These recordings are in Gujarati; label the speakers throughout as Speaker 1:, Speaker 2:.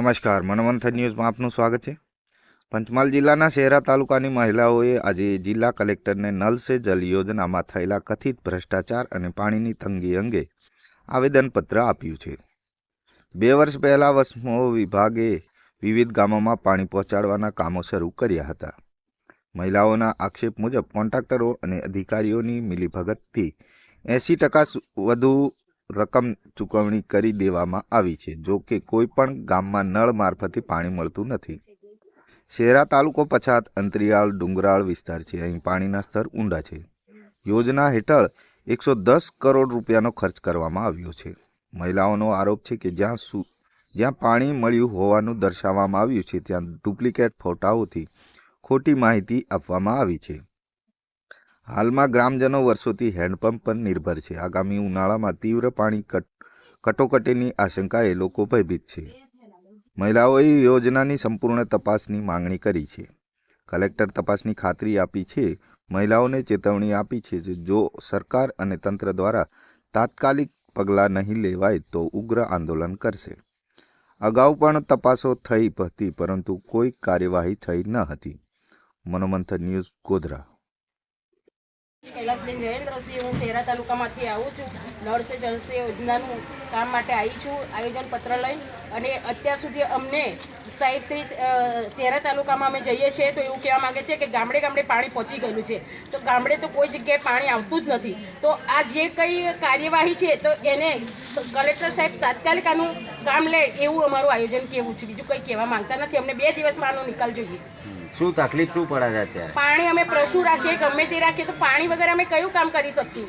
Speaker 1: નમસ્કાર, મનોમંથન ન્યૂઝમાં આપનું સ્વાગત છે। પંચમહાલ જિલ્લાના શહેરા તાલુકાની મહિલાઓએ આજે જિલ્લા કલેક્ટરને નલ સે જલ યોજનામાં થયેલા કથિત ભ્રષ્ટાચાર અને પાણીની તંગી અંગે આવેદનપત્ર આપ્યું છે। 2 વર્ષ પહેલાં વસ્મો વિભાગે વિવિધ ગામોમાં પાણી પહોંચાડવાના કામો શરૂ કર્યા હતા। મહિલાઓના આક્ષેપ મુજબ કોન્ટ્રાક્ટરો અને અધિકારીઓની મિલીભગતથી 80% વધુ રકમ ચૂકવણી કરી દેવામાં આવી છે। જો કે કોઈ પણ ગામમાં નળ મારફતે પાણી મળતું નથી। શહેરા તાલુકો પછાત, અંતરિયાળ, ડુંગરાળ વિસ્તાર છે। અહીં પાણીના સ્તર ઊંડા છે। યોજના હેઠળ 110 કરોડ રૂપિયાનો ખર્ચ કરવામાં આવ્યો છે। મહિલાઓનો આરોપ છે કે જ્યાં પાણી મળ્યું હોવાનું દર્શાવવામાં આવ્યું છે ત્યાં ડુપ્લિકેટ ફોટાઓથી ખોટી માહિતી આપવામાં આવી છે। હાલમાં ગ્રામજનો વર્ષોથી હેન્ડપંપ પર નિર્ભર છે। આગામી ઉનાળામાં તીવ્ર પાણી કટોકટીની આશંકાએ લોકો ભયભીત છે। મહિલાઓએ યોજનાની સંપૂર્ણ તપાસની માંગણી કરી છે। કલેક્ટર તપાસની ખાતરી આપી છે। મહિલાઓને ચેતવણી આપી છે કે જો સરકાર અને તંત્ર દ્વારા તાત્કાલિક પગલાં નહીં લેવાય તો ઉગ્ર આંદોલન કરશે। અગાઉ પણ તપાસો થઈ હતી પરંતુ કોઈ કાર્યવાહી થઈ ન હતી। મનોમંથન ન્યૂઝ, ગોધરા।
Speaker 2: कैलाशबेन नरेन्द्रसिंह हूँ शेरा तालुकामांथी आऊँ छूँ। नल से जल से योजनाનું કામ માટે આવી છું આયોજન પત્ર લઈને। અને અત્યાર સુધી અમને સાહેબ શ્રી શહેરા તાલુકામાં અમે જઈએ છીએ તો એવું કહેવા માગે છે કે ગામડે ગામડે પાણી પહોંચી ગયેલું છે, તો ગામડે તો કોઈ જગ્યાએ પાણી આવતું જ નથી। તો આ જે કંઈ કાર્યવાહી છે તો એને કલેક્ટર સાહેબ તાત્કાલિક આનું કામ લે એવું અમારું આયોજન કહેવું છે। બીજું કંઈ કહેવા માંગતા નથી। અમને 2 દિવસમાં આનો નિકાલ જોઈએ।
Speaker 3: શું તકલીફ શું પડે છે અત્યારે?
Speaker 2: પાણી અમે પ્રસુ રાખીએ, ગમે તે રાખીએ તો પાણી વગર અમે કયું કામ કરી શકશું?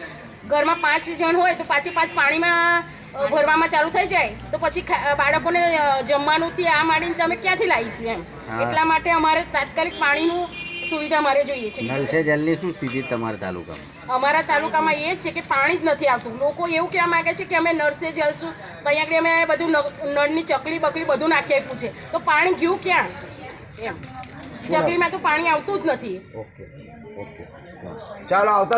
Speaker 2: ઘરમાં 5 જણ હોય તો 5 પાણીમાં ભરવામાં ચાલુ થઈ જાય તો પછી બાળકોને જમવાનુંથી આ માંડીને તમે ક્યાંથી લાવીશું એમ। એટલા માટે અમારે તાત્કાલિક પાણીનું સુવિધા અમારે જોઈએ છે।
Speaker 3: નલ સે જલની શું સ્થિતિ તમારા તાલુકામાં?
Speaker 2: અમારા તાલુકામાં એ જ છે કે પાણી જ નથી આવતું। લોકો એવું કહેવા માંગે છે કે અમે નળ સે જલ છું, તો અહીંયા આગળ અમે બધું નળની ચકલી બકલી બધું નાખી આપ્યું છે, તો પાણી ગયું ક્યાં એમ? ચકલીમાં તો પાણી આવતું જ નથી।
Speaker 3: ઓકે ચાલો આવતા